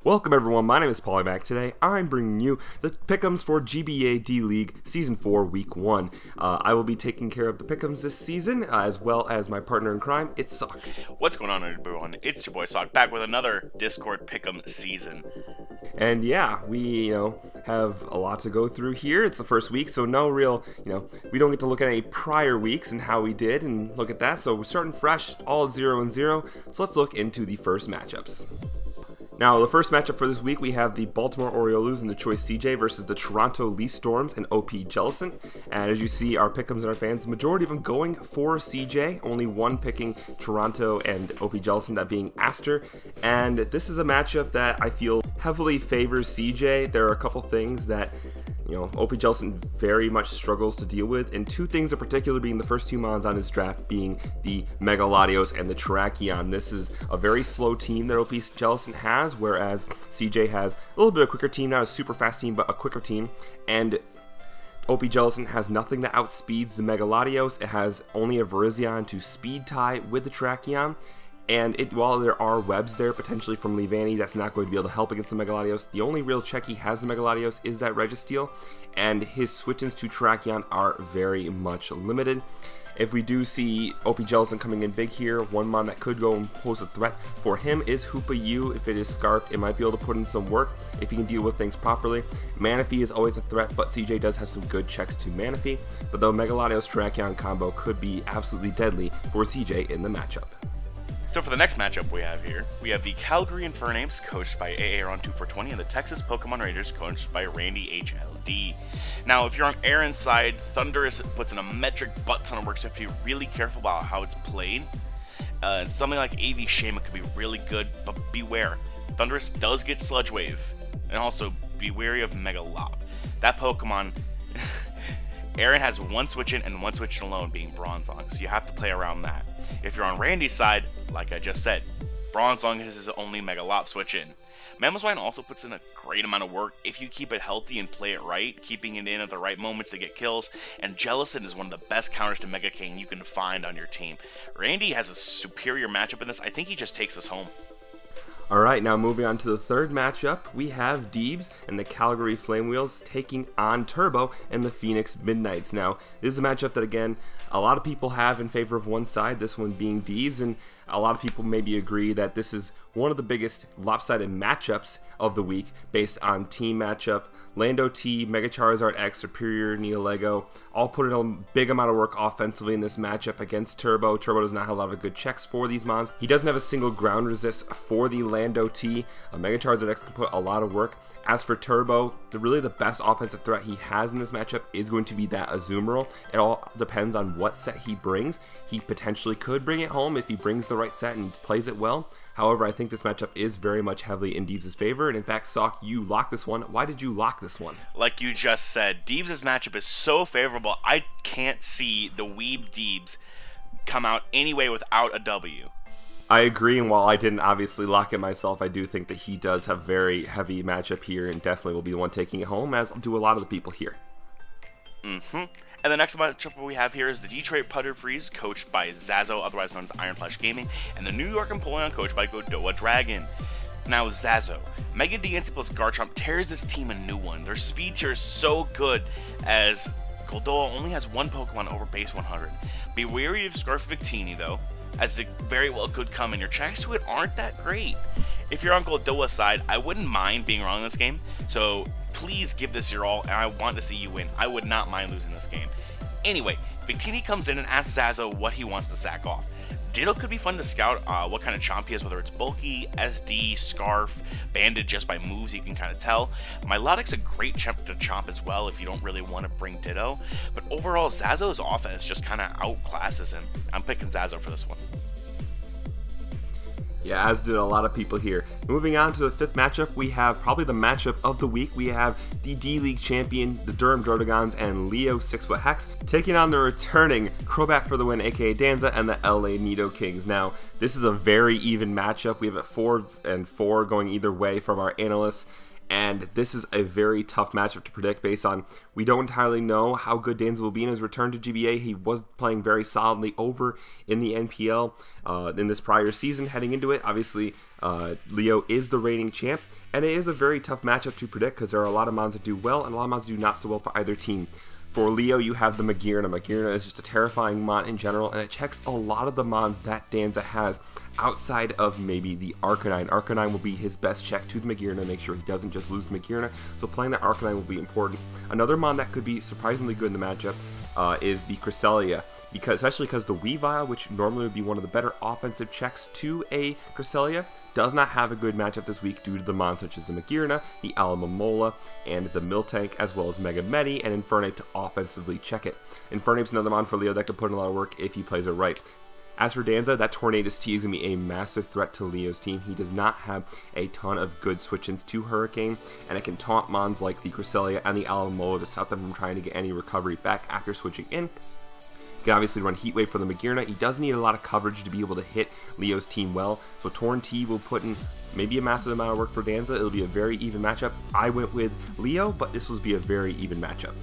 Welcome everyone, my name is PaullyMac. Today I'm bringing you the pick'ems for GBA D-League Season 4 Week 1. I will be taking care of the pick'ems this season, as well as my partner in crime, ItzSawk. What's going on everyone? It's your boy Sock back with another Discord pick'em season. And yeah, we have a lot to go through here. It's the first week, so no real, we don't get to look at any prior weeks and how we did and look at that. So we're starting fresh, all 0-0. So let's look into the first matchups. Now, the first matchup for this week, we have the Baltimore Orioles and the Choice CJ versus the Toronto Leaf Storms and OP Jellison. And as you see, our pick'ems and our fans, the majority of them going for CJ, only one picking Toronto and OP Jellison, that being Aster. And this is a matchup that I feel heavily favors CJ. There are a couple things that OP Jellison very much struggles to deal with, and two things in particular being the first two mons on his draft being the Mega Latios and the Terrakion. This is a very slow team that OP Jellison has, whereas CJ has a little bit of a quicker team, not a super fast team, but a quicker team, and OP Jellison has nothing that outspeeds the Mega Latios. It has only a Virizion to speed tie with the Terrakion. And while there are webs there potentially from Levani, that's not going to be able to help against the Mega Latios. The only real check he has the Mega Latios is that Registeel, and his switch-ins to Terrakion are very much limited. If we do see OP Jellison coming in big here, one mon that could go and pose a threat for him is Hoopa U. If it is Scarf, it might be able to put in some work if he can deal with things properly. Manaphy is always a threat, but CJ does have some good checks to Manaphy. But the Mega Latios Terrakion combo could be absolutely deadly for CJ in the matchup. So for the next matchup we have here, we have the Calgary Infernames, coached by AAron2420, and the Texas Pokemon Raiders, coached by Randy HLD. Now, if you're on Aaron's side, Thundurus puts in a metric butt ton of work, so you have to be really careful about how it's played. Something like AV Shayma could be really good, but beware. Thundurus does get Sludge Wave, and also be wary of Mega Lob. That Pokemon, Aaron has one switch in and one switch in alone, being Bronzong, so you have to play around that. If you're on Randy's side, like I just said, Bronzong is his only Mega Lop switch in. Mamoswine also puts in a great amount of work if you keep it healthy and play it right, keeping it in at the right moments to get kills, and Jellison is one of the best counters to Mega King you can find on your team. Randy has a superior matchup in this. I think he just takes us home. Alright, now moving on to the third matchup, we have Deebs and the Calgary Flame Wheels taking on Turbo and the Phoenix Midnights. Now, this is a matchup that, again, a lot of people have in favor of one side, this one being Deebs, and a lot of people maybe agree that this is one of the biggest lopsided matchups of the week based on team matchup. Lando T, Mega Charizard X, Superior, Neolego, all put in a big amount of work offensively in this matchup against Turbo. Turbo does not have a lot of good checks for these mons. He doesn't have a single ground resist for the Lando T. Mega Charizard X can put a lot of work. As for Turbo, really the best offensive threat he has in this matchup is going to be that Azumarill. It all depends on what set he brings. He potentially could bring it home if he brings the right set and plays it well. However, I think this matchup is very much heavily in Deebs' favor, and in fact, Sock, you locked this one. Why did you lock this one? Like you just said, Deebs' matchup is so favorable, I can't see the Weeb Deebs come out anyway without a W. I agree, and while I didn't obviously lock it myself, I do think that he does have very heavy matchup here, and definitely will be the one taking it home, as do a lot of the people here. And the next matchup we have here is the Detroit Putter Freeze, coached by Zazo, otherwise known as Iron Flash Gaming, and the New York Empoleon, coached by Godoa Dragon. Now, Zazo, Mega DNC plus Garchomp tears this team a new one. Their speed tier is so good, as Goldoa only has one Pokemon over base 100. Be wary of Scarf Victini, though, as it very well could come, and your checks to it aren't that great. If you're on Goldoa's side, I wouldn't mind being wrong in this game, so please give this your all, and I want to see you win. I would not mind losing this game. Anyway, Victini comes in and asks Zazo what he wants to sack off. Ditto could be fun to scout what kind of chomp he has, whether it's bulky, SD, Scarf, Banded just by moves, you can kind of tell. Milotic's a great chomp to chomp as well if you don't really want to bring Ditto, but overall Zazo's offense just kind of outclasses him. I'm picking Zazo for this one. Yeah, as did a lot of people here. Moving on to the fifth matchup, we have probably the matchup of the week. We have the D-League champion, the Durham Drotogons, and Leo 6-Foot Hex, taking on the returning Crobat for the win, aka Danza, and the LA Nido Kings. Now, this is a very even matchup. We have a 4-4 going either way from our analysts. And this is a very tough matchup to predict based on we don't entirely know how good Danza will be in his return to GBA. He was playing very solidly over in the NPL in this prior season heading into it. Obviously, Leo is the reigning champ, and it is a very tough matchup to predict because there are a lot of mons that do well and a lot of mons that do not so well for either team. For Leo, you have the Magirna. Magirna is just a terrifying mon in general, and it checks a lot of the mons that Danza has outside of maybe the Arcanine. Arcanine will be his best check to the Magirna, make sure he doesn't just lose the Magirna, so playing that Arcanine will be important. Another mon that could be surprisingly good in the matchup is the Cresselia, especially because the Weavile, which normally would be one of the better offensive checks to a Cresselia, does not have a good matchup this week due to the mons such as the Magirna, the Alamomola, and the Miltank, as well as Mega Medi and Infernape to offensively check it. Infernape's another mon for Leo that could put in a lot of work if he plays it right. As for Danza, that Tornadus T is going to be a massive threat to Leo's team. He does not have a ton of good switch-ins to Hurricane, and it can taunt mons like the Cresselia and the Alamomola to stop them from trying to get any recovery back after switching in. He can obviously run Heat Wave for the Magirna. He does need a lot of coverage to be able to hit Leo's team well, so Torn T will put in maybe a massive amount of work for Danza. It'll be a very even matchup. I went with Leo, but this will be a very even matchup.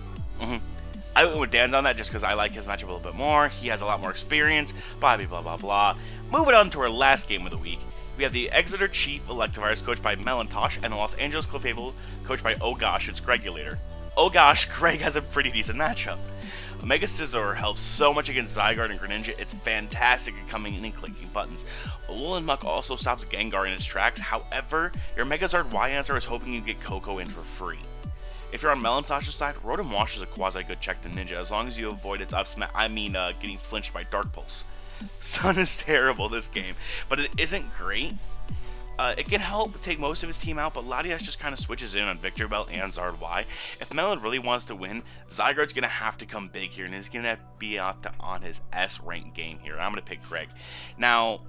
I went with Danza on that just because I like his matchup a little bit more. He has a lot more experience, blah, blah, blah, blah, blah. Moving on to our last game of the week, we have the Exeter Chief Electivires coached by Melantosh and the Los Angeles Clefable coached by Oh Gosh, it's Gregulator. Oh gosh, Greg has a pretty decent matchup. Mega Scizor helps so much against Zygarde and Greninja, it's fantastic at coming in and clicking buttons. Alolan Muck also stops Gengar in its tracks, however, your Megazord Y-Answer is hoping you get Coco in for free. If you're on Melantosh's side, Rotom Wash is a quasi-good check to Ninja, as long as you avoid its getting flinched by Dark Pulse. Sun is terrible this game, but it isn't great. It can help take most of his team out, but Latias just kind of switches in on Victor Belt and Zard Y. If Melon really wants to win, Zygarde's going to have to come big here, and he's going to be on his S-rank game here. I'm going to pick Greg. Now,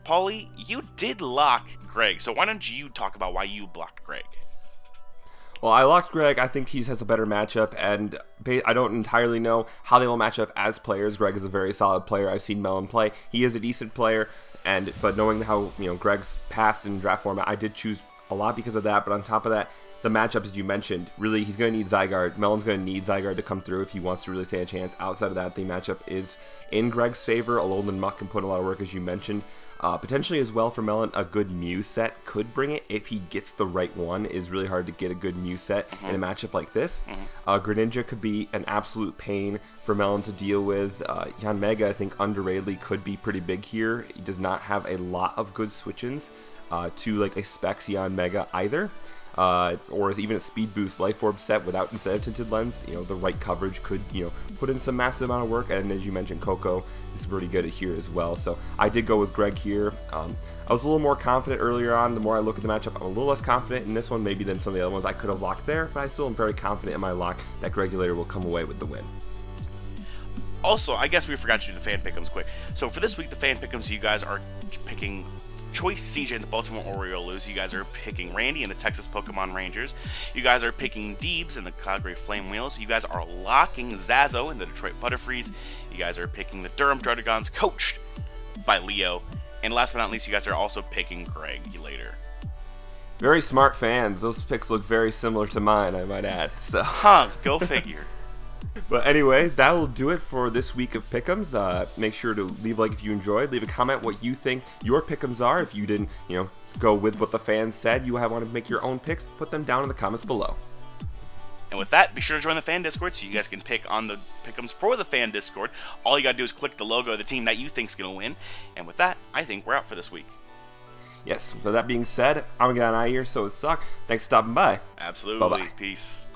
Paulie, you did lock Greg, so why don't you talk about why you blocked Greg? Well, I locked Greg. I think he has a better matchup, and I don't entirely know how they will match up as players. Greg is a very solid player. I've seen Melon play. He is a decent player. But knowing how Greg's past in draft format, I did choose a lot because of that. But on top of that, the matchups as you mentioned, really he's going to need Zygarde. Melon's going to need Zygarde to come through if he wants to really stand a chance. Outside of that, the matchup is in Greg's favor. Alolan Muck can put in a lot of work as you mentioned. Potentially as well for Melon, a good Mew set could bring it if he gets the right one. It is really hard to get a good Mew set in a matchup like this. Greninja could be an absolute pain for Melon to deal with. Yanmega, I think, underratedly could be pretty big here. He does not have a lot of good switch-ins to like a Specs Yanmega either. Or even a Speed Boost Life Orb set without Incentive Tinted Lens, the right coverage could, put in some massive amount of work. And as you mentioned, Coco is pretty good here as well. So I did go with Greg here. I was a little more confident earlier on. The more I look at the matchup, I'm a little less confident in this one maybe than some of the other ones I could have locked there, but I still am very confident in my lock that Regulator will come away with the win. Also, I guess we forgot to do the fan pick'ems quick. So for this week, the fan pick'ems, you guys are picking Choice CJ and the Baltimore Orioles. You guys are picking Randy and the Texas Pokemon Rangers. You guys are picking Deebs and the Calgary Flame Wheels. You guys are locking Zazo and the Detroit Butterfrees. You guys are picking the Durham Druddigons, coached by Leo. And last but not least, you guys are also picking Greg later. Very smart fans. Those picks look very similar to mine, I might add. So, go figure. But anyway, that will do it for this week of Pick'ems. Make sure to leave a like if you enjoyed. Leave a comment what you think your Pick'ems are. If you didn't, go with what the fans said, you want to make your own picks, put them down in the comments below. And with that, be sure to join the fan Discord so you guys can pick on the Pick'ems for the fan Discord. All you gotta do is click the logo of the team that you think's gonna win. And with that, I think we're out for this week. Yes, so that being said, I'm gonna get out of here, so it's Sock. Thanks for stopping by. Absolutely. Bye-bye. Peace.